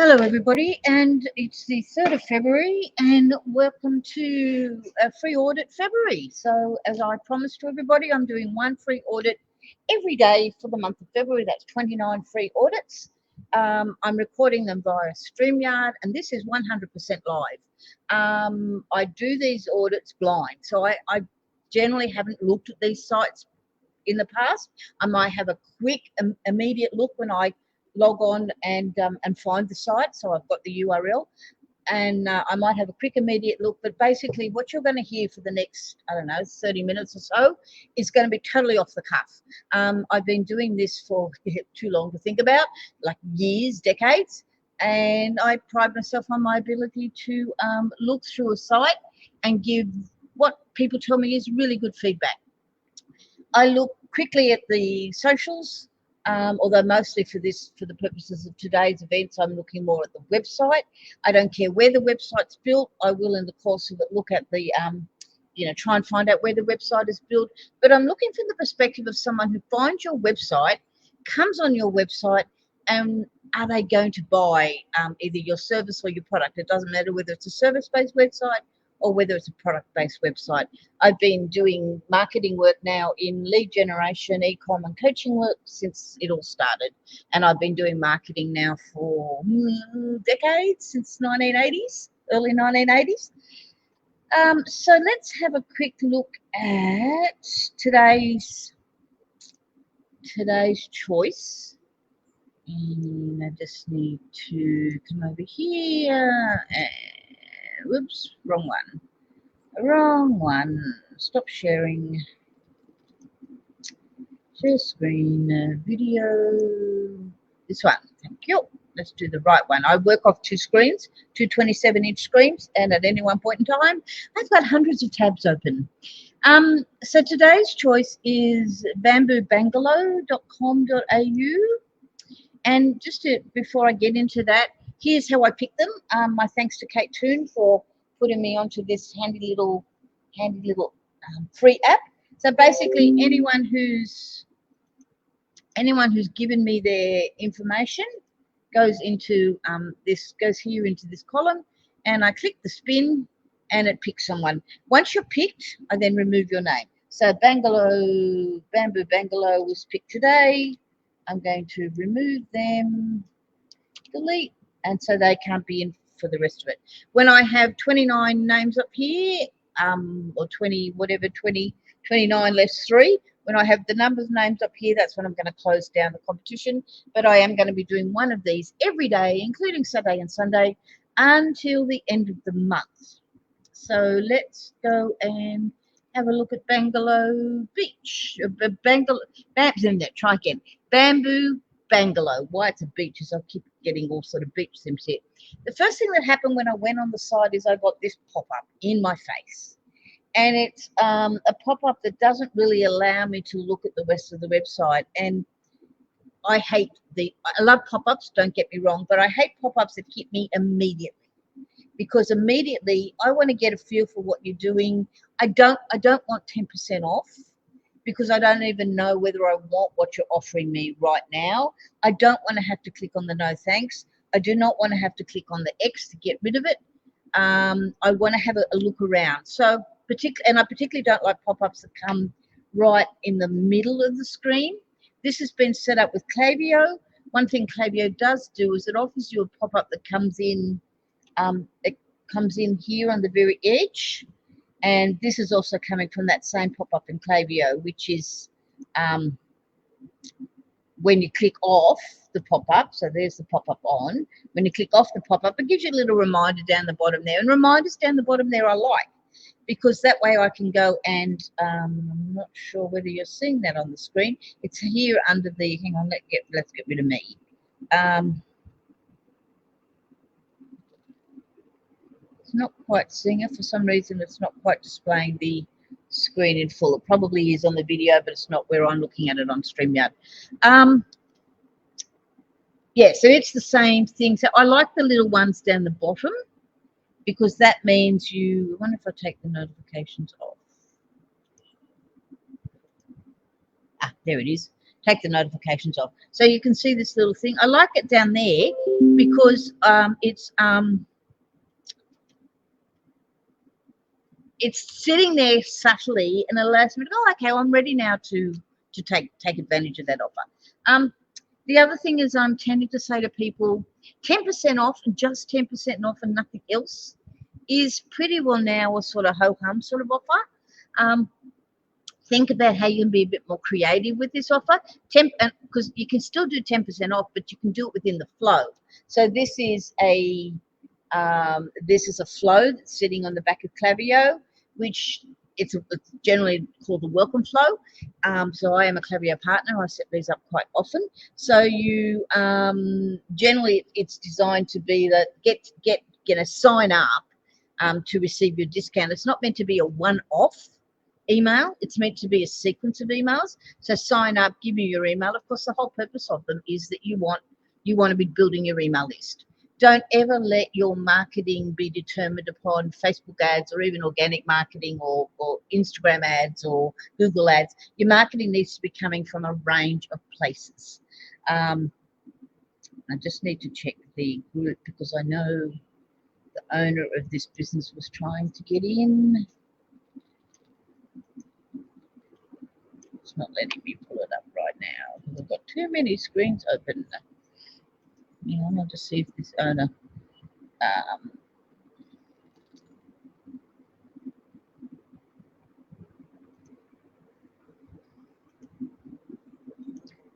Hello, everybody, and it's the 3rd of February, and welcome to a free audit February. So, as I promised to everybody, I'm doing one free audit every day for the month of February. That's 29 free audits. I'm recording them via StreamYard, and this is 100% live. I do these audits blind, so I generally haven't looked at these sites in the past. I might have a quick, immediate look when I log on and find the site. So I've got the URL, and I might have a quick, immediate look. But basically, what you're going to hear for the next, I don't know, 30 minutes or so is going to be totally off the cuff. I've been doing this for too long to think about, like years, decades. And I pride myself on my ability to look through a site and give what people tell me is really good feedback. I look quickly at the socials, although mostly for the purposes of today's events, I'm looking more at the website. I don't care where the website's built. I will, in the course of it, look at the, try and find out where the website is built. But I'm looking from the perspective of someone who finds your website, comes on your website, and are they going to buy either your service or your product? It doesn't matter whether it's a service-based website or whether it's a product-based website. I've been doing marketing work now in lead generation, e-com and coaching work since it all started. And I've been doing marketing now for decades, since 1980s, early 1980s. So let's have a quick look at today's choice. And I just need to come over here. Whoops, wrong one. Stop sharing. Share screen, video. This one, thank you. Let's do the right one. I work off two screens, two 27-inch screens, and at any one point in time, I've got hundreds of tabs open. So today's choice is bamboobungalow.com.au. And just before I get into that, here's how I picked them. My thanks to Kate Toon for putting me onto this handy little free app. So basically, anyone who's given me their information goes into goes here into this column, and I click the spin, and it picks someone. Once you're picked, I then remove your name. So Bamboo Bungalow was picked today. I'm going to remove them, delete, and so they can't be in for the rest of it. When I have 29 names up here, or 20, whatever, 29 less 3, when I have the number of names up here, that's when I'm going to close down the competition. But I am going to be doing one of these every day, including Saturday and Sunday, until the end of the month. So let's go and have a look at Bungalow Beach. Try again. Bamboo Bungalow. Why it's a beach is I keep getting all sort of beach sims here. The first thing that happened when I went on the site is I got this pop-up in my face. And it's a pop-up that doesn't really allow me to look at the rest of the website. And I love pop-ups, don't get me wrong, but I hate pop-ups that hit me immediately. Because immediately I want to get a feel for what you're doing. I don't want 10% off, because I don't even know whether I want what you're offering me right now. I don't want to have to click on the no thanks. I do not want to have to click on the X to get rid of it. I want to have a look around. So I particularly don't like pop-ups that come right in the middle of the screen. This has been set up with Klaviyo. One thing Klaviyo does do is it offers you a pop-up that comes in. It comes in here on the very edge, and this is also coming from that same pop-up in Klaviyo, which is when you click off the pop-up. So there's the pop-up on. When you click off the pop-up, it gives you a little reminder down the bottom there, and reminders down the bottom there I like, because that way I can go and I'm not sure whether you're seeing that on the screen. It's here under the, hang on, let's get rid of me. Not quite seeing it for some reason. It's not quite displaying the screen in full. It probably is on the video, but it's not where I'm looking at it on StreamYard. Yeah, so it's the same thing. So I like the little ones down the bottom, because that means I wonder if I take the notifications off. There it is. take the notifications off. So you can see this little thing. I like it down there because it's sitting there subtly and allows me to go, okay, well, I'm ready now to take advantage of that offer. The other thing is I'm tending to say to people, 10% off and just 10% off and nothing else is pretty well now a sort of ho-hum sort of offer. Think about how you can be a bit more creative with this offer. Because you can still do 10% off, but you can do it within the flow. So this is a flow that's sitting on the back of Clavio, which it's generally called the welcome flow. So I am a Clavio partner. I set these up quite often. So you generally it's designed to be that get a sign up to receive your discount. It's not meant to be a one-off email. It's meant to be a sequence of emails. So sign up, give me your email. Of course, the whole purpose of them is that you want to be building your email list. Don't ever let your marketing be determined upon Facebook ads or even organic marketing or Instagram ads or Google ads. Your marketing needs to be coming from a range of places. I just need to check the group because I know the owner of this business was trying to get in. It's not letting me pull it up right now because I've got too many screens open. Hang on, I'll just see if this owner.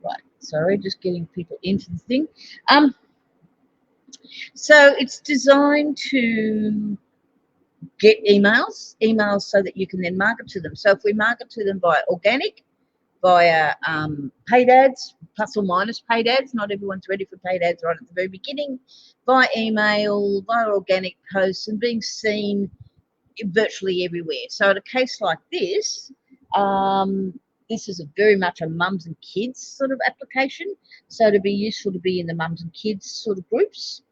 Right, sorry, just getting people into the thing. So it's designed to get emails so that you can then market to them. So if we market to them via organic, via paid ads, plus or minus paid ads, not everyone's ready for paid ads right at the very beginning, via email, via organic posts, and being seen virtually everywhere. So in a case like this, this is very much a mums and kids sort of application. So to be useful to be in the mums and kids sort of groups.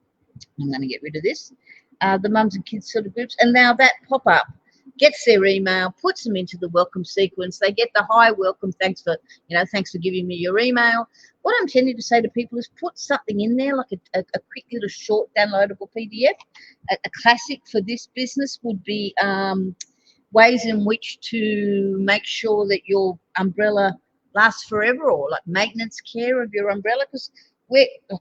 I'm going to get rid of this. The mums and kids sort of groups. And now that pop-up gets their email, puts them into the welcome sequence. They get the hi, welcome, thanks for giving me your email. What I'm tending to say to people is put something in there, like a quick little short downloadable PDF. A classic for this business would be ways in which to make sure that your umbrella lasts forever, or like maintenance care of your umbrella. Because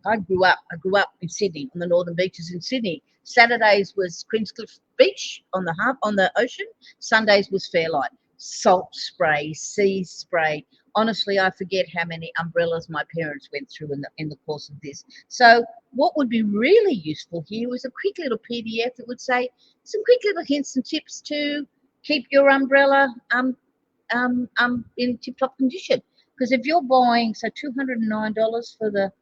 I grew up in Sydney, on the northern beaches in Sydney. Saturdays was Queenscliff Beach on the ocean. Sundays was Fairlight. Salt spray, sea spray. Honestly, I forget how many umbrellas my parents went through in the course of this. So what would be really useful here was a quick little PDF that would say some quick little hints and tips to keep your umbrella in tip-top condition. Because if you're buying, so $209 for the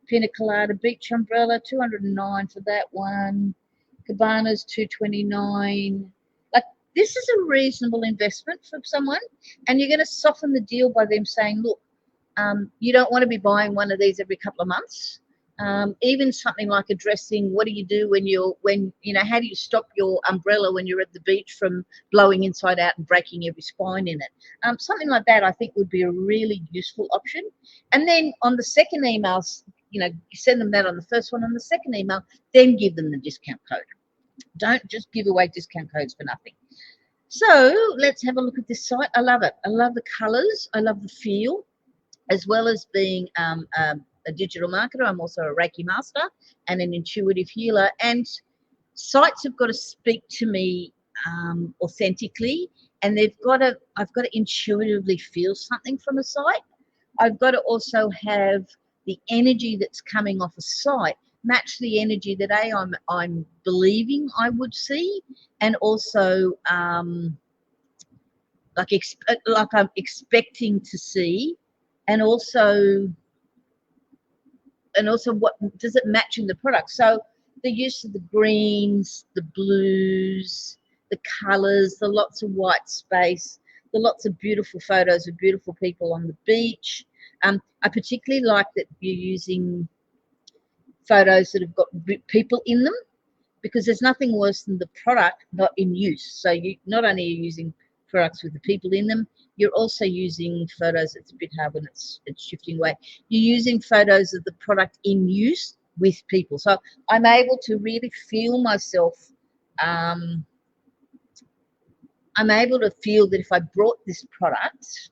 Pina Colada Beach umbrella, $209 for that one, Cabana's $229. Like, this is a reasonable investment for someone, and you're going to soften the deal by them saying, look, you don't want to be buying one of these every couple of months. Even something like addressing what do you do how do you stop your umbrella when you're at the beach from blowing inside out and breaking every spine in it? Something like that I think would be a really useful option. And then on the second email, send them that on the first one. On the second email, then give them the discount code. Don't just give away discount codes for nothing. So let's have a look at this site. I love it. I love the colors. I love the feel. As well as being a digital marketer, I'm also a Reiki master and an intuitive healer. And sites have got to speak to me authentically, and I've got to intuitively feel something from a site. I've got to also have the energy that's coming off a site match the energy that I'm believing I would see, and also like I'm expecting to see. And also what does it match in the product? So the use of the greens, the blues, the colors, the lots of white space, the lots of beautiful photos of beautiful people on the beach. I particularly like that you're using photos that have got people in them, because there's nothing worse than the product not in use. So you not only are you using products with the people in them. You're also using photos. It's a bit hard when it's shifting away. You're using photos of the product in use with people. So I'm able to really feel myself. I'm able to feel that if I brought this product,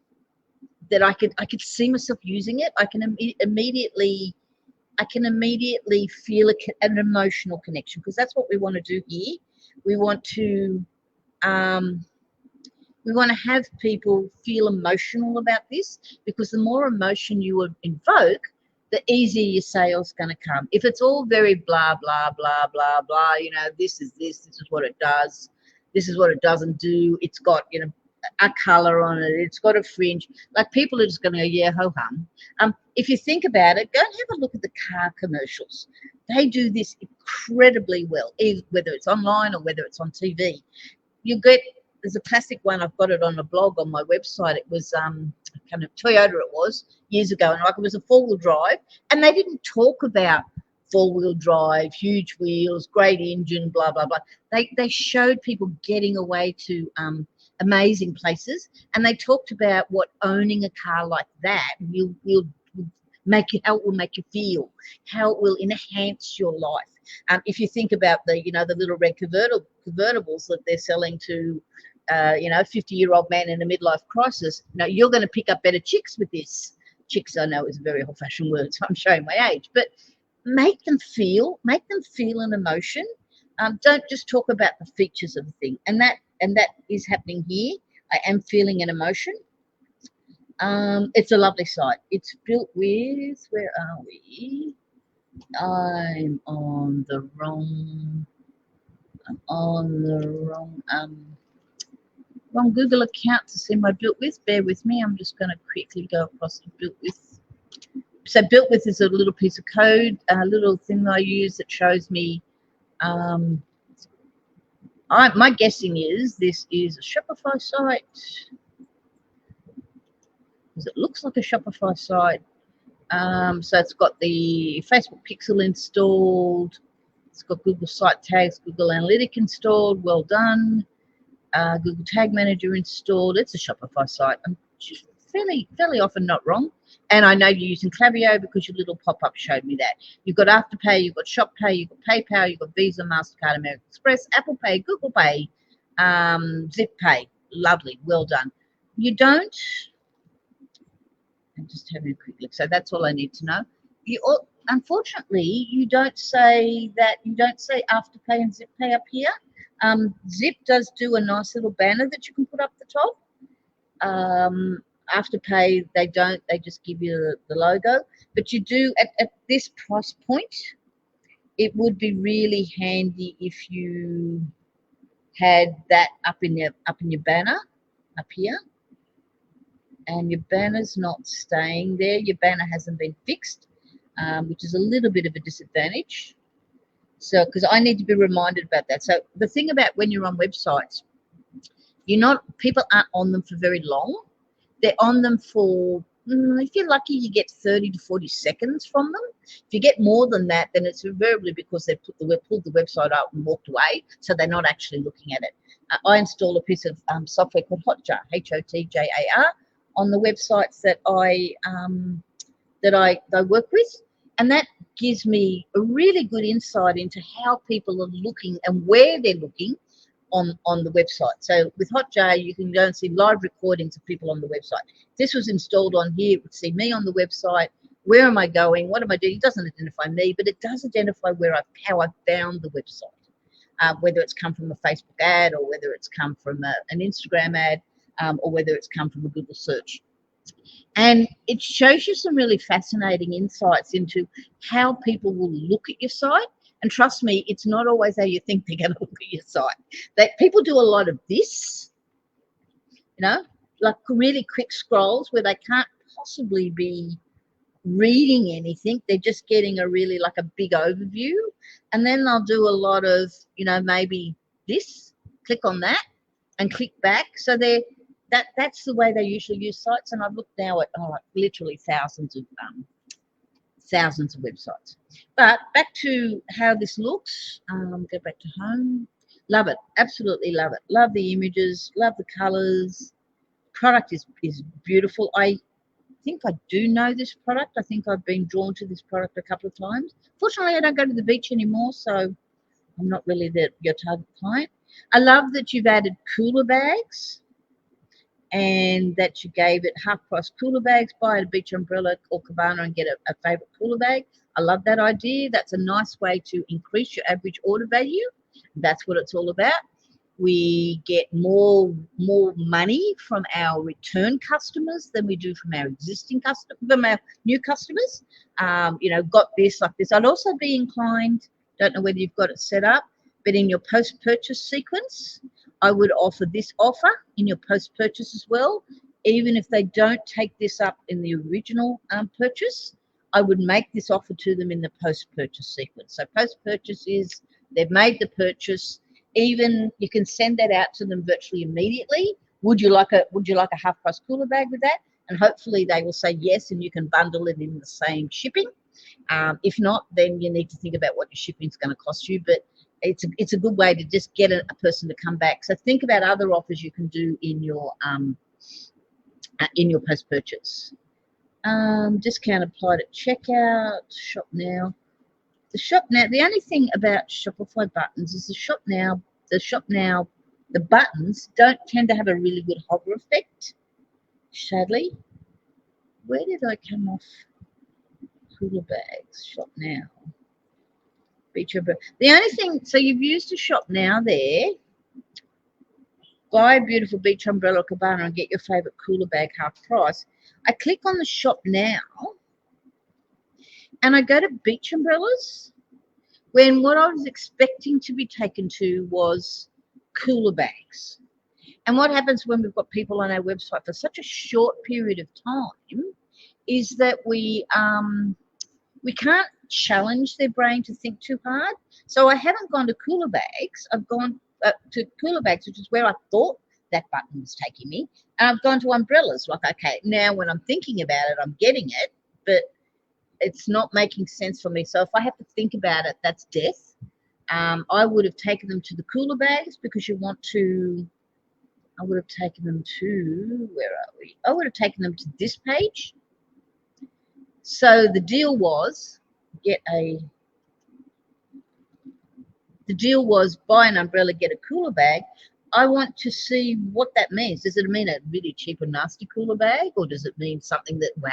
that I could see myself using it. I can immediately feel an emotional connection, because that's what we want to do here. We want to have people feel emotional about this, because the more emotion you would invoke, the easier your sales going to come. If it's all very blah, blah, blah, blah, blah, this is what it does, this is what it doesn't do, it's got, a color on it, it's got a fringe, like people are just going to go, yeah, ho-hum. If you think about it, go and have a look at the car commercials. They do this incredibly well, whether it's online or whether it's on TV. There's a classic one. I've got it on a blog on my website. It was kind of Toyota. It was years ago, and it was a 4-wheel drive, and they didn't talk about 4-wheel drive, huge wheels, great engine, blah blah blah. They showed people getting away to amazing places, and they talked about what owning a car like that will make you, how it will make you feel, how it will enhance your life. If you think about the little red convertibles that they're selling to a 50-year-old man in a midlife crisis, you're going to pick up better chicks with this. Chicks, I know, is a very old-fashioned word, so I'm showing my age, but make them feel an emotion. Don't just talk about the features of the thing, and that is happening here. I am feeling an emotion. It's a lovely site. It's built with, where are we? I'm on the wrong Google account to see my built with. Bear with me. I'm just going to quickly go across to built with. So built with is a little piece of code, a little thing that I use that shows me. My guessing is this is a Shopify site, because it looks like a Shopify site. So it's got the Facebook Pixel installed. It's got Google Site Tags, Google Analytics installed. Well done. Google Tag Manager installed. It's a Shopify site. I'm fairly often not wrong. And I know you're using Klaviyo because your little pop-up showed me that. You've got Afterpay, you've got ShopPay, you've got PayPal, you've got Visa, MasterCard, American Express, Apple Pay, Google Pay, Zip Pay. Lovely. Well done. You don't... I'm just having a quick look. So that's all I need to know. Unfortunately, you don't say Afterpay and ZipPay up here. Zip does do a nice little banner that you can put up the top. Afterpay, they don't. They just give you the logo. But you do, at this price point, it would be really handy if you had that up in your banner up here. And your banner's not staying there. Your banner hasn't been fixed, which is a little bit of a disadvantage. So, because I need to be reminded about that. So the thing about when you're on websites, people aren't on them for very long. They're on them for, if you're lucky, you get 30 to 40 seconds from them. If you get more than that, then it's invariably because they've pulled the website out and walked away, so they're not actually looking at it. I install a piece of software called Hotjar, Hotjar, on the websites that I work with, and that gives me a really good insight into how people are looking and where they're looking on the website. So with Hotjar, you can go and see live recordings of people on the website. If this was installed on here, it would see me on the website. Where am I going? What am I doing? It doesn't identify me, but it does identify how I found the website, whether it's come from a Facebook ad, or whether it's come from an Instagram ad, or whether it's come from a Google search. And it shows you some really fascinating insights into how people will look at your site. And trust me, it's not always how you think they're going to look at your site. People do a lot of this, like really quick scrolls where they can't possibly be reading anything. They're just getting a big overview. And then they'll do a lot of, maybe this, click on that and click back. So that's the way they usually use sites. And I've looked now at literally thousands of websites. But back to how this looks. Go back to home. Love it. Absolutely love it. Love the images. Love the colours. Product is beautiful. I think I do know this product. I think I've been drawn to this product a couple of times. Fortunately, I don't go to the beach anymore, so I'm not really your target client. I love that you've added cooler bags and that you gave it half price cooler bags. Buy a beach umbrella or cabana and get a favourite cooler bag. I love that idea. That's a nice way to increase your average order value. That's what it's all about. We get more money from our return customers than we do from our existing customers, from our new customers. Got this like this. I'd also be inclined, don't know whether you've got it set up, but in your post-purchase sequence, I would offer this offer in your post-purchase as well. Even if they don't take this up in the original purchase, I would make this offer to them in the post-purchase sequence. So post-purchase is they've made the purchase. Even you can send that out to them virtually immediately. Would you like a half price cooler bag with that? And hopefully they will say yes, and you can bundle it in the same shipping. If not, then you need to think about what your shipping is going to cost you. But it's a good way to just get a person to come back. So think about other offers you can do in your post purchase. Discount applied at checkout. Shop now. The only thing about Shopify buttons is the buttons don't tend to have a really good hover effect. Sadly, where did I come off? Cooler bags. Shop now. Beach umbrella. The only thing, so you've used a shop now there. Buy a beautiful beach umbrella or cabana and get your favorite cooler bag half price. I click on the shop now, and I go to beach umbrellas. When what I was expecting to be taken to was cooler bags. And what happens when we've got people on our website for such a short period of time is that we can't challenge their brain to think too hard. So I haven't gone to cooler bags. I've gone to cooler bags, which is where I thought that button was taking me. And I've gone to umbrellas. Like, okay, now when I'm thinking about it, I'm getting it, but it's not making sense for me. So if I have to think about it, that's death. I would have taken them to the cooler bags because I would have taken them to, where are we? I would have taken them to this page. So the deal was buy an umbrella, get a cooler bag. I want to see what that means. Does it mean a really cheap and nasty cooler bag, or does it mean something that, wow,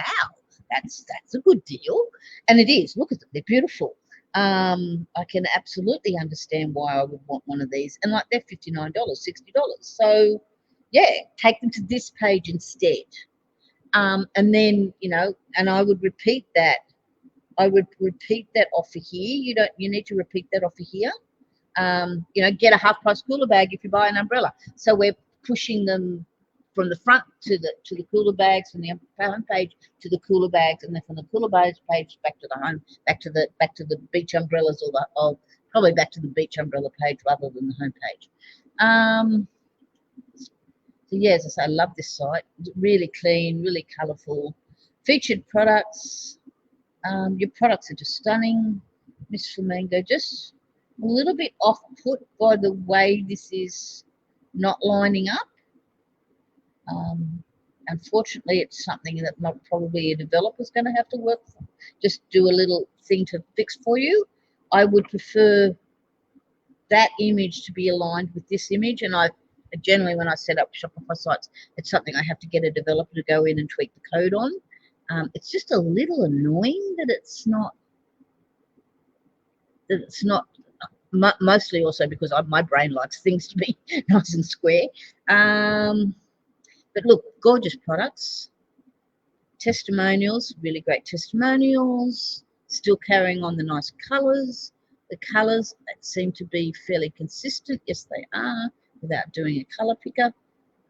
that's a good deal? And it is. Look at them. They're beautiful. I can absolutely understand why I would want one of these. And like, they're $59, $60. So yeah, take them to this page instead. And then, and I would repeat that. I would repeat that offer here. You need to repeat that offer here. Get a half price cooler bag if you buy an umbrella. So we're pushing them from the front to the cooler bags, from the home page to the cooler bags, and then from the cooler bags page back to the home, back to the beach umbrellas, or probably back to the beach umbrella page rather than the home page. So yeah, as I say, I love this site. It's really clean, really colourful. Featured products. Your products are just stunning. Miss Flamingo, just a little bit off put by the way this is not lining up. Unfortunately, it's something that probably a developer's going to have to just do a little thing to fix for you. I would prefer that image to be aligned with this image, and I generally, when I set up Shopify sites, it's something I have to get a developer to go in and tweak the code on. It's just a little annoying that it's not. Mostly also because my brain likes things to be nice and square. But look, gorgeous products. Testimonials, really great testimonials. Still carrying on the nice colours. The colours seem to be fairly consistent. Yes, they are, without doing a colour picker.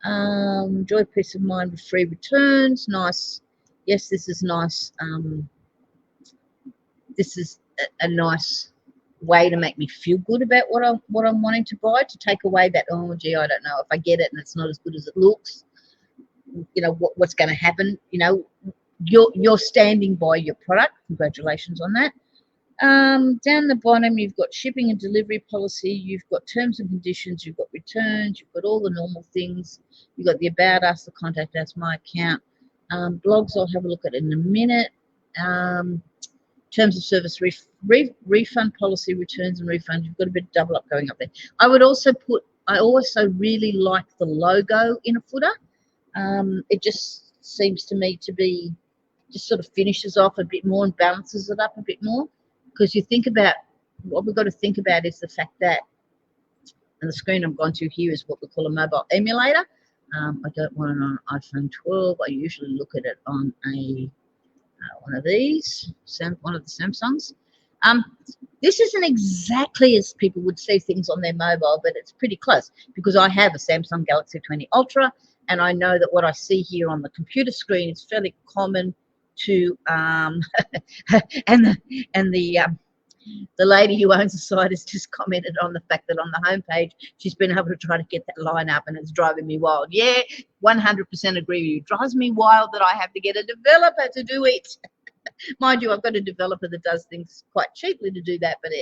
Enjoy peace of mind with free returns. Nice. Yes, this is nice. This is a nice way to make me feel good about what I'm wanting to buy, to take away that, oh gee, I don't know if I get it and it's not as good as it looks, what's going to happen. You're standing by your product. Congratulations on that. Down the bottom, you've got shipping and delivery policy, you've got terms and conditions, you've got returns, you've got all the normal things, you've got the about us, the contact us, my account. Blogs, I'll have a look at in a minute. Terms of service, refund policy, returns and refunds. You've got a bit of double up going up there. I also really like the logo in a footer. It just seems to me to be, just sort of finishes off a bit more and balances it up a bit more. Because you think about, what we've got to think about is the fact that, and the screen I'm going to here is what we call a mobile emulator. I don't want it on an iPhone 12. I usually look at it on a one of these, one of the Samsungs. This isn't exactly as people would see things on their mobile, but it's pretty close because I have a Samsung Galaxy 20 Ultra, and I know that what I see here on the computer screen is fairly common to and the lady who owns the site has just commented on the fact that on the homepage she's been able to try to get that line up, and it's driving me wild. Yeah, 100% agree with you. It drives me wild that I have to get a developer to do it. Mind you, I've got a developer that does things quite cheaply to do that, but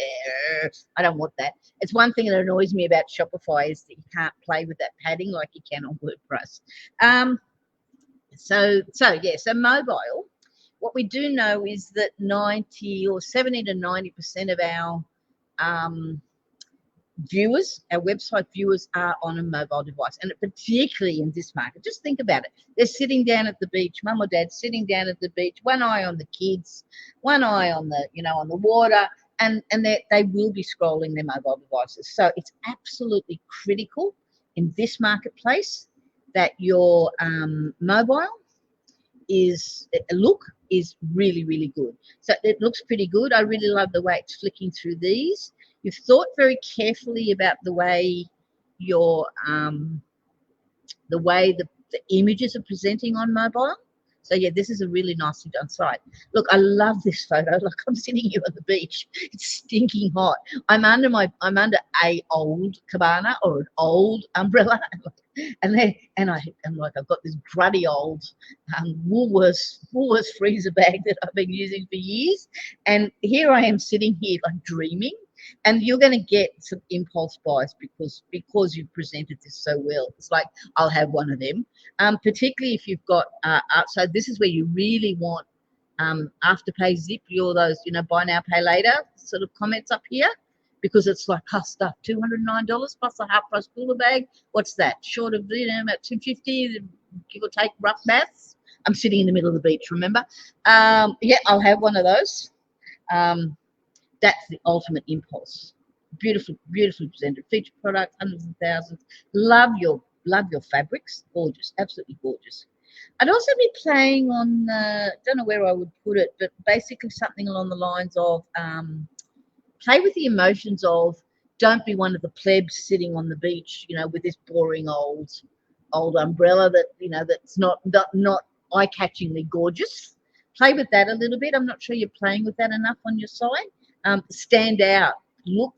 I don't want that. It's one thing that annoys me about Shopify is that you can't play with that padding like you can on WordPress. So mobile. What we do know is that 90 or 70 to 90% of our viewers, our website viewers, are on a mobile device, and particularly in this market. Just think about it. They're sitting down at the beach, mum or dad sitting down at the beach, one eye on the kids, one eye on the, on the water, and they will be scrolling their mobile devices. So it's absolutely critical in this marketplace that your mobile is really, really good. So it looks pretty good. I really love the way it's flicking through these. You've thought very carefully about the way your the images are presenting on mobile. So yeah, this is a really nicely done site. Look, I love this photo. Like, I'm sitting here on the beach. It's stinking hot. I'm under a old cabana or an old umbrella, and I've got this gruddy old Woolworths freezer bag that I've been using for years. And here I am sitting here like dreaming. And you're going to get some impulse buys because you've presented this so well. It's like, I'll have one of them. Particularly if you've got so this is where you really want Afterpay, Zip, all those buy now pay later sort of comments up here, because it's like, stuff $209 plus a half price cooler bag. What's that? Short of about $250, give or take, rough maths. I'm sitting in the middle of the beach, remember? Yeah, I'll have one of those. That's the ultimate impulse. Beautifully presented, featured product, hundreds of thousands. Love your fabrics, gorgeous, absolutely gorgeous. I'd also be playing on, don't know where I would put it, but basically something along the lines of play with the emotions of, don't be one of the plebs sitting on the beach, with this boring old umbrella that that's not eye-catchingly gorgeous. Play with that a little bit. I'm not sure you're playing with that enough on your site. Stand out, look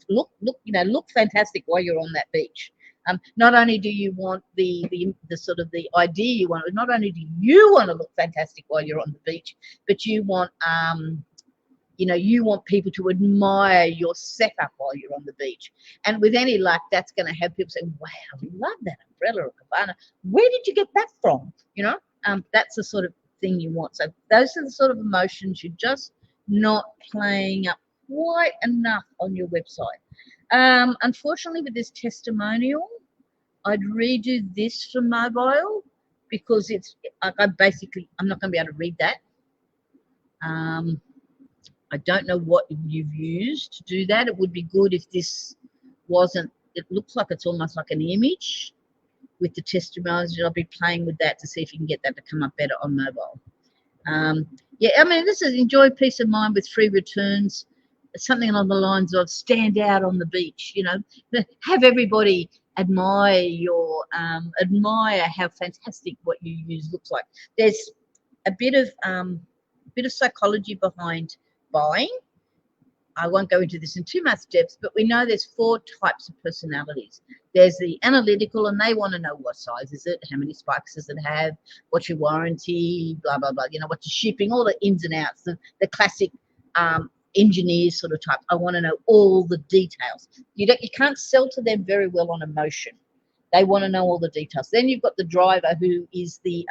fantastic while you're on that beach. Not only do you want the sort of the idea you want, not only do you want to look fantastic while you're on the beach, but you want you want people to admire your setup while you're on the beach. And with any luck, that's going to have people say, wow, I love that umbrella or cabana. Where did you get that from? That's the sort of thing you want. So those are the sort of emotions you're just not playing up quite enough on your website. Unfortunately, with this testimonial, I'd redo this for mobile because I'm not going to be able to read that. I don't know what you've used to do that. It would be good if this wasn't, it looks like it's almost like an image with the testimonials. I'll be playing with that to see if you can get that to come up better on mobile. Yeah, I mean, this is enjoy peace of mind with free returns. Something along the lines of stand out on the beach, have everybody admire how fantastic what you use looks like. There's a bit of psychology behind buying. I won't go into this in too much depth, but we know there's 4 types of personalities. There's the analytical, and they want to know what size is it, how many spikes does it have, what's your warranty, blah, blah, blah, what's your shipping, all the ins and outs, the classic engineers sort of type. I want to know all the details. You can't sell to them very well on emotion. They want to know all the details. Then you've got the driver, who is the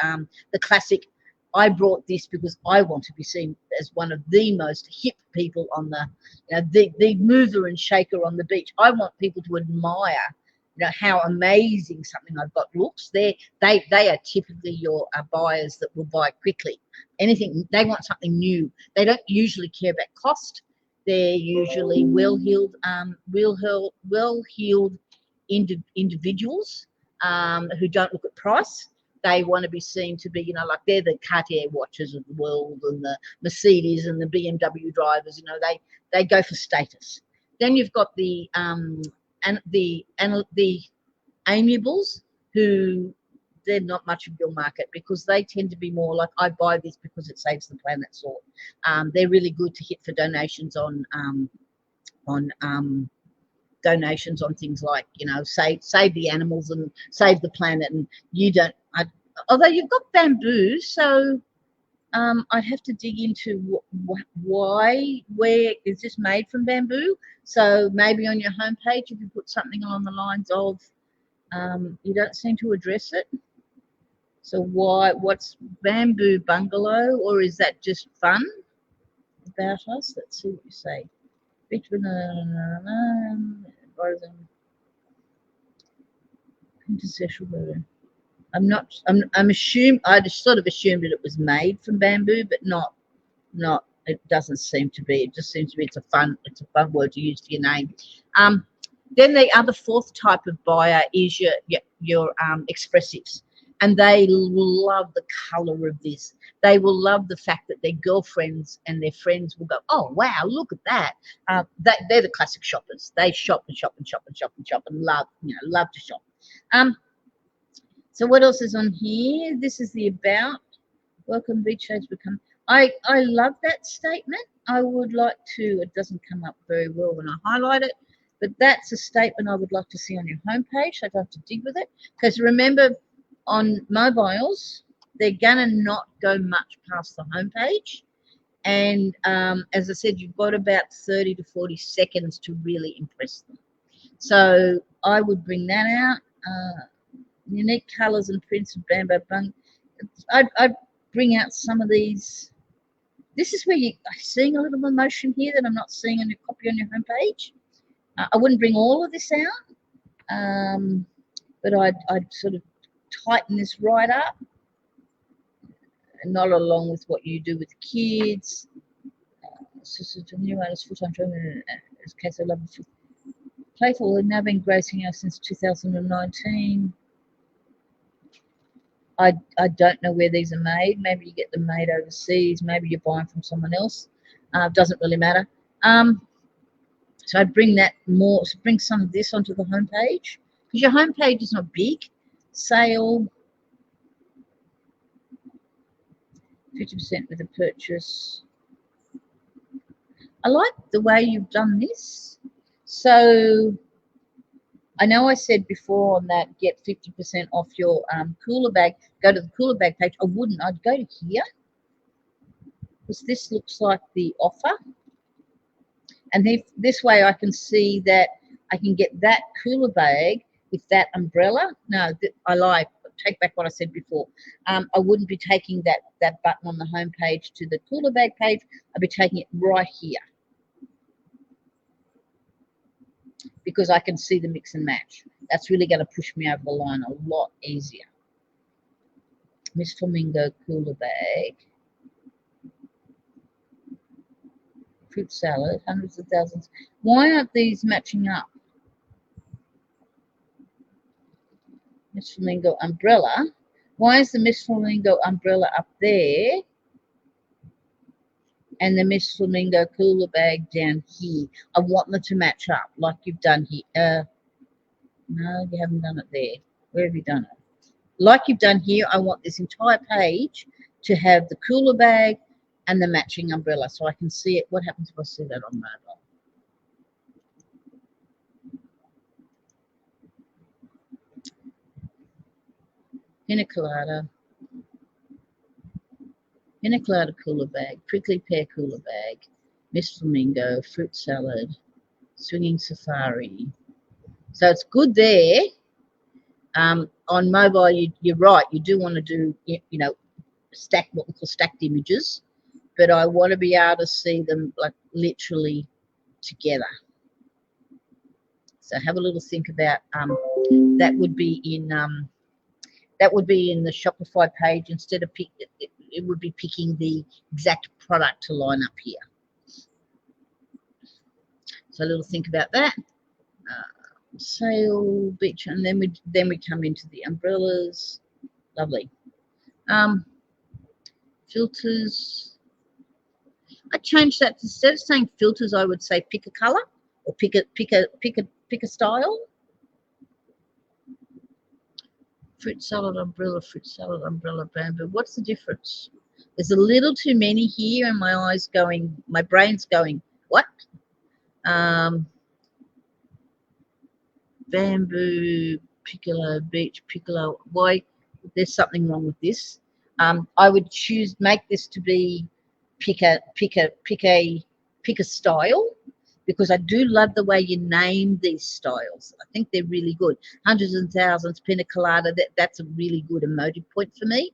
classic. I brought this because I want to be seen as one of the most hip people on the mover and shaker on the beach. I want people to admire, how amazing something I've got looks. They are typically your buyers that will buy quickly. Anything they want something new. They don't usually care about cost. They're usually well-heeled individuals who don't look at price. They want to be seen to be, like they're the Cartier watches of the world, and the Mercedes and the BMW drivers. They go for status. Then you've got the amiables, who they're not much of your market, because they tend to be more like, I buy this because it saves the planet sort. They're really good to hit for donations on donations on things like, save the animals and save the planet. And you don't, although you've got bamboo, so I'd have to dig into where is this made from bamboo. So maybe on your homepage, if you put something along the lines of, you don't seem to address it. So what's bamboo bungalow, or is that just fun about us? Let's see what you say. I just sort of assumed that it was made from bamboo, but not. It doesn't seem to be. It just seems to be it's a fun word to use for your name. Then the other fourth type of buyer is your expressives, and they will love the color of this. They will love the fact that their girlfriends and their friends will go, oh wow, look at that. They're the classic shoppers. They shop and shop and shop and shop and shop and love to shop. So what else is on here? This is the about. Welcome beach shades become. I love that statement. I would like to. It doesn't come up very well when I highlight it, but that's a statement I would like to see on your homepage. I'd have to dig with it, because remember, on mobiles, they're gonna not go much past the homepage. And as I said, you've got about 30 to 40 seconds to really impress them. So I would bring that out. Unique colours and prints of bamboo bung. I'd bring out some of these. This is where I'm seeing a little emotion here that I'm not seeing on your copy on your homepage. I wouldn't bring all of this out, but I'd sort of tighten this right up, and not along with what you do with kids. So to new artist, full-time training, as case I love playful, have now been gracing us since 2019. I don't know where these are made. Maybe you get them made overseas. Maybe you're buying from someone else. Doesn't really matter. So I'd bring some of this onto the homepage, because your homepage is not big. Sale, 50% with a purchase. I like the way you've done this. So I know I said before on that, get 50% off your cooler bag. Go to the cooler bag page. I wouldn't. I'd go to here, because this looks like the offer. And this way I can see that I can get that cooler bag with that umbrella. No, I lie. Take back what I said before. I wouldn't be taking that button on the home page to the cooler bag page. I'd be taking it right here, because I can see the mix and match. That's really going to push me over the line a lot easier. Miss Flamingo cooler bag. Fruit salad, hundreds of thousands. Why aren't these matching up? Miss Flamingo umbrella. Why is the Miss Flamingo umbrella up there and the Miss Flamingo cooler bag down here? I want them to match up like you've done here. No, you haven't done it there. Where have you done it? Like you've done here, I want this entire page to have the cooler bag and the matching umbrella, so I can see it. What happens if I see that on mobile? Pina colada cooler bag, prickly pear cooler bag. Miss Flamingo, fruit salad, swinging safari. So it's good there. On mobile, you're right. You do want to do, stack, what we call stacked images, but I want to be able to see them like literally together. So have a little think about that would be in the Shopify page instead of it would be picking the exact product to line up here. So a little think about that. Sail, beach, and then we come into the umbrellas. Lovely. Filters. I changed that instead of saying filters, I would say pick a color or pick a style. Fruit salad umbrella, bamboo. What's the difference? There's a little too many here, and my brain's going, what? Bamboo, piccolo, beach, piccolo. Why? There's something wrong with this. I would make this to be pick a style, because I do love the way you name these styles. I think they're really good. Hundreds and thousands, pina colada. That's a really good emoji point for me.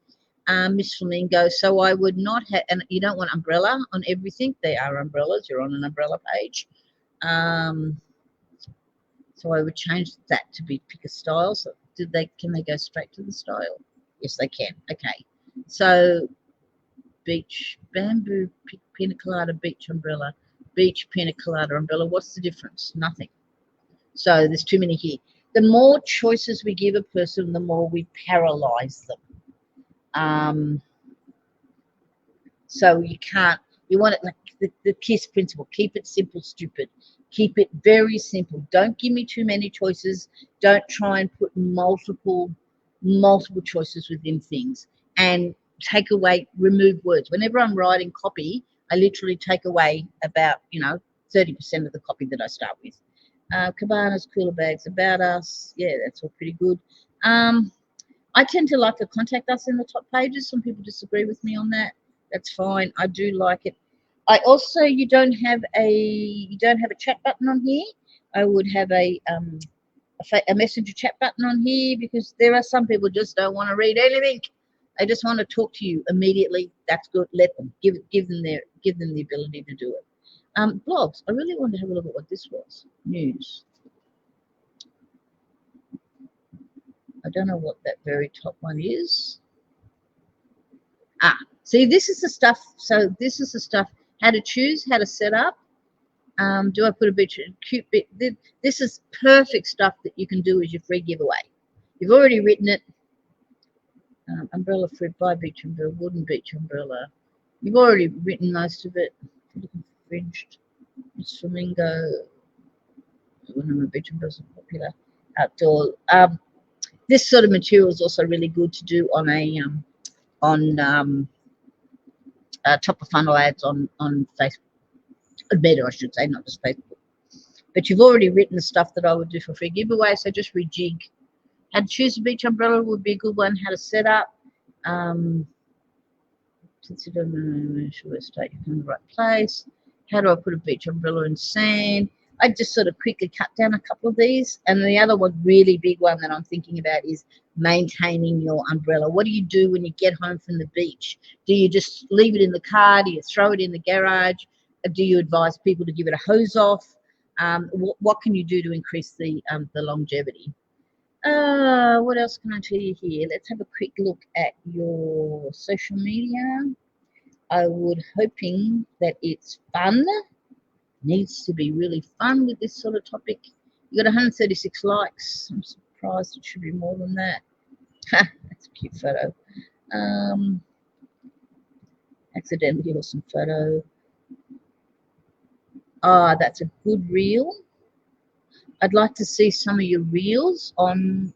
Miss Flamingo. So I would not have, and you don't want umbrella on everything. They are umbrellas. You're on an umbrella page. So I would change that to be pick a style. So can they go straight to the style? Yes, they can. Okay. So beach, bamboo, pina colada, beach umbrella, beach, pina colada, umbrella. What's the difference? Nothing. So there's too many here. The more choices we give a person, the more we paralyze them. So you want it like the KISS principle. Keep it simple, stupid. Keep it very simple. Don't give me too many choices. Don't try and put multiple choices within things. And remove words. Whenever I'm writing copy, I literally take away about 30% of the copy that I start with. Cabanas, cooler bags, about us. Yeah, that's all pretty good. I tend to like the contact us in the top pages. Some people disagree with me on that. That's fine. I do like it. I also, you don't have a chat button on here. I would have a messenger chat button on here, because there are some people just don't want to read anything. They just want to talk to you immediately. That's good. Let them give them the ability to do it. Blogs. I really want to have a look at what this was. News. I don't know what that very top one is. See, this is the stuff. So this is the stuff. How to choose, how to set up. Do I put a cute bit? This is perfect stuff that you can do as your free giveaway. You've already written it. Umbrella fruit by beach umbrella, wooden beach umbrella. You've already written most of it. Fringed. It's flamingo. One of my beach umbrellas are popular outdoor. This sort of material is also really good to do on top of funnel ads on Facebook. Meta, I should say, not just Facebook. But you've already written the stuff that I would do for free giveaway, so just rejig. How to choose a beach umbrella would be a good one. How to set up. Consider sure state you're in the right place. How do I put a beach umbrella in sand? I just sort of quickly cut down a couple of these. And the other one, really big one that I'm thinking about, is maintaining your umbrella. What do you do when you get home from the beach? Do you just leave it in the car? Do you throw it in the garage? Do you advise people to give it a hose off? What can you do to increase the longevity? What else can I tell you here? Let's have a quick look at your social media. I would hoping that it's fun. Needs to be really fun with this sort of topic. You got 136 likes. I'm surprised it should be more than that. That's a cute photo. Accidentally awesome photo. That's a good reel. I'd like to see some of your reels on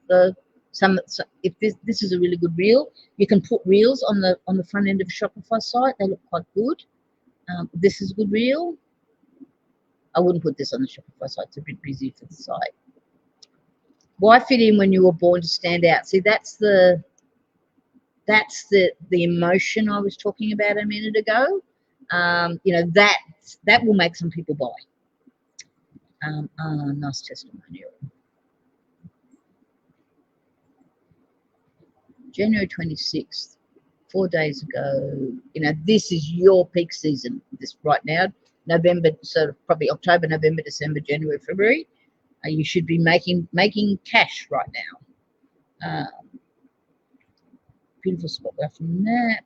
if this is a really good reel. You can put reels on the front end of a Shopify site. They look quite good. This is a good reel. I wouldn't put this on the Shopify site. It's a bit busy for the site. Why fit in when you were born to stand out? See, that's the emotion I was talking about a minute ago. You know, that will make some people buy. Nice testimonial. January 26th, 4 days ago. You know, this is your peak season. This right now, November, so probably October, November, December, January, February. You should be making cash right now. Beautiful spotlight from that.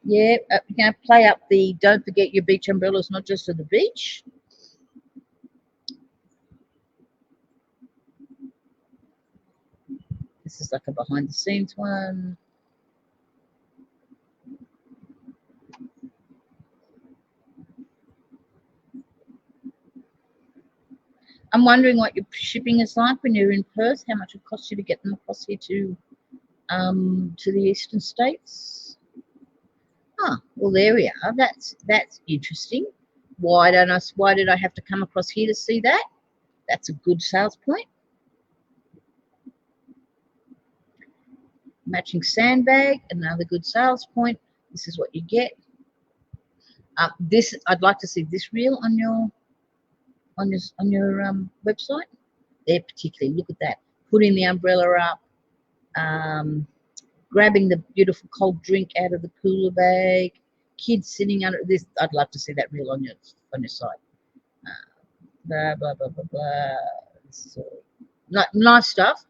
Yeah, you know, play up the don't forget your beach umbrellas, not just at the beach. This is like a behind the scenes one. I'm wondering what your shipping is like when you're in Perth, how much it costs you to get them across here to the eastern states. Well, there we are. That's interesting. Why did I have to come across here to see that? That's a good sales point. Matching sandbag, another good sales point. This is what you get. This I'd like to see this reel on your website. There particularly, look at that. Putting the umbrella up, grabbing the beautiful cold drink out of the cooler bag, kids sitting under this. I'd love to see that reel on your site. Blah blah blah blah blah. This is all nice stuff.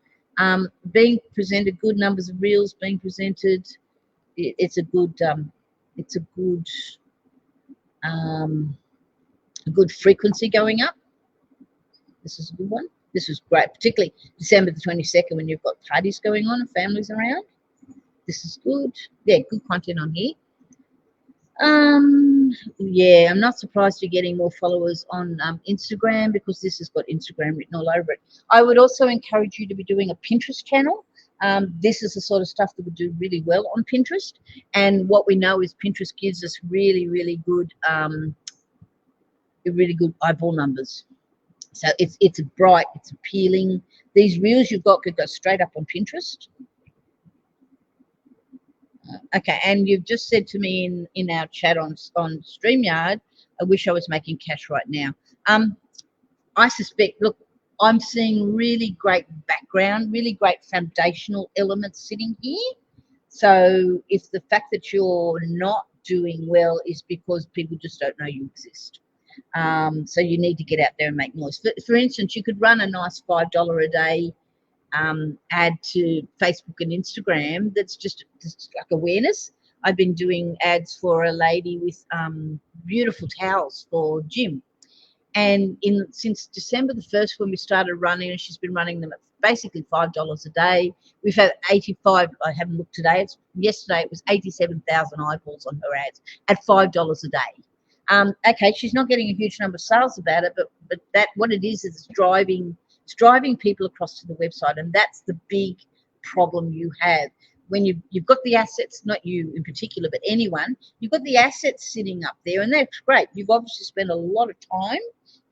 Being presented, good numbers of reels being presented. It's a good a good frequency going up. This is a good one. This was great, particularly December the 22nd when you've got parties going on and families around. This is good. Yeah, good content on here. Yeah, I'm not surprised you're getting more followers on Instagram because this has got Instagram written all over it. I would also encourage you to be doing a Pinterest channel. This is the sort of stuff that would do really well on Pinterest. And what we know is Pinterest gives us really good eyeball numbers. So it's bright, it's appealing. These reels you've got could go straight up on Pinterest. Okay, and you've just said to me in our chat on StreamYard, I wish I was making cash right now. I suspect, look, I'm seeing really great background, really great foundational elements sitting here. So if the fact that you're not doing well is because people just don't know you exist. So you need to get out there and make noise. For instance, you could run a nice $5 a day ad to Facebook and Instagram that's just like awareness. I've been doing ads for a lady with beautiful towels for gym. And since December the 1st when we started running, and she's been running them at basically $5 a day, we've had 85, I haven't looked today, yesterday it was 87,000 eyeballs on her ads at $5 a day. Okay, she's not getting a huge number of sales about it, but that what it is it's driving people across to the website, and that's the big problem you have when you've got the assets, not you in particular, but anyone, you've got the assets sitting up there, and that's great. You've obviously spent a lot of time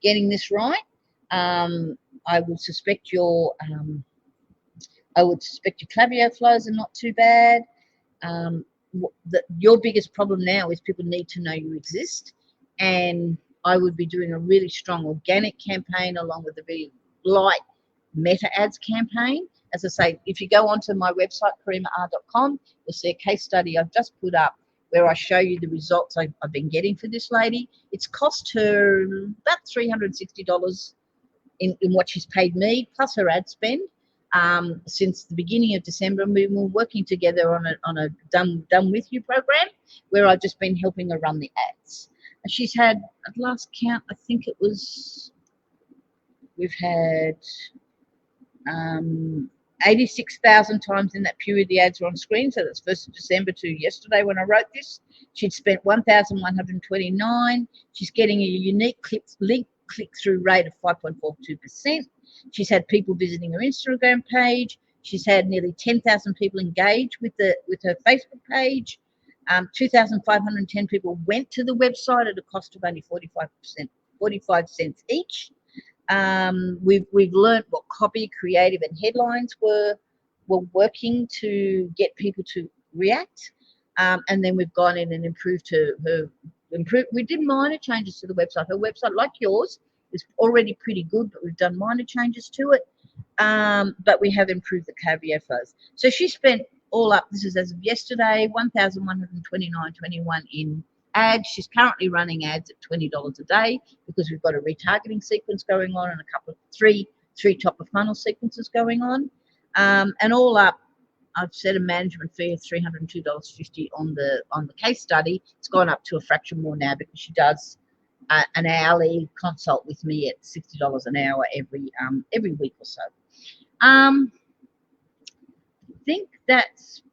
getting this right. I would suspect your Klaviyo flows are not too bad. Your biggest problem now is people need to know you exist, and I would be doing a really strong organic campaign along with a very light meta ads campaign. As I say, if you go onto my website, karimar.com, you'll see a case study I've just put up where I show you the results I've been getting for this lady. It's cost her about $360 in what she's paid me, plus her ad spend, since the beginning of December. And we've been working together on a done with you program where I've just been helping her run the ads. And she's had, at last count, I think we've had 86,000 times in that period the ads were on screen. So that's 1st of December to yesterday when I wrote this. She'd spent 1,129. She's getting a unique link click-through rate of 5.42%. She's had people visiting her Instagram page. She's had nearly 10,000 people engage with her Facebook page. 2,510 people went to the website at a cost of only 45 cents each. We've learned what copy, creative, and headlines were working to get people to react, and then we've gone in and improved her improved. We did minor changes to the website. Her website, like yours, is already pretty good, but we've done minor changes to it. But we have improved the caveat flows. So she spent all up, this is as of yesterday, 1,129.21 in ads. She's currently running ads at $20 a day because we've got a retargeting sequence going on and a couple of three top of funnel sequences going on. And all up, I've set a management fee of $302.50 on the case study. It's gone up to a fraction more now because she does an hourly consult with me at $60 an hour every week or so. I think that's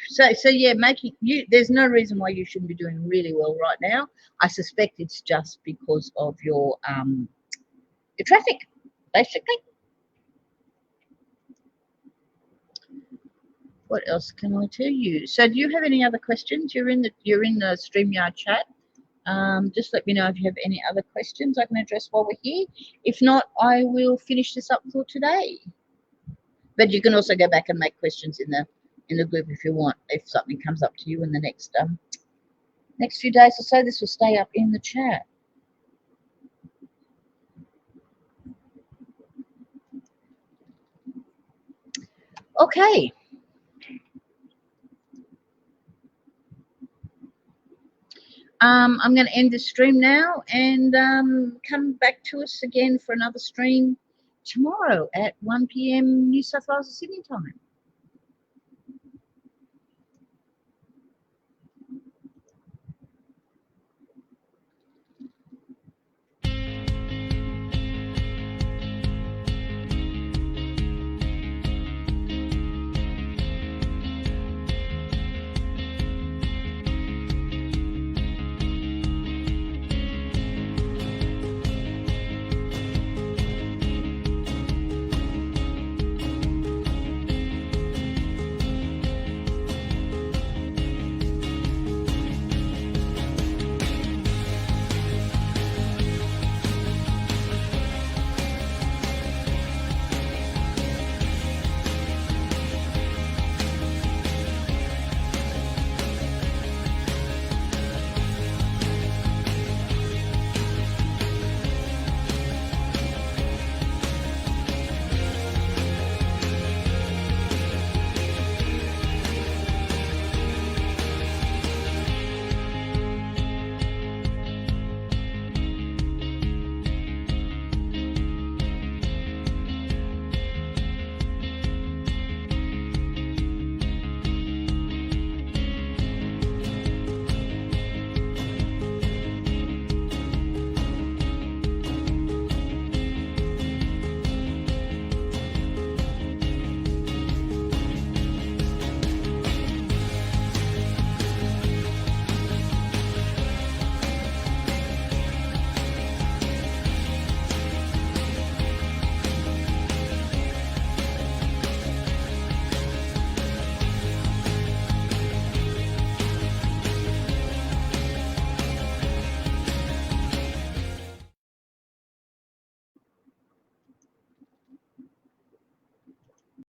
so yeah, making you, there's no reason why you shouldn't be doing really well right now. I suspect it's just because of your traffic, basically. What else can I tell you? So do you have any other questions? You're in the StreamYard chat. Just let me know if you have any other questions I can address while we're here. If not, I will finish this up for today. But you can also go back and make questions in the group if you want, if something comes up to you in the next few days or so. This will stay up in the chat. Okay. I'm going to end this stream now and come back to us again for another stream tomorrow at 1 p.m. New South Wales Sydney time.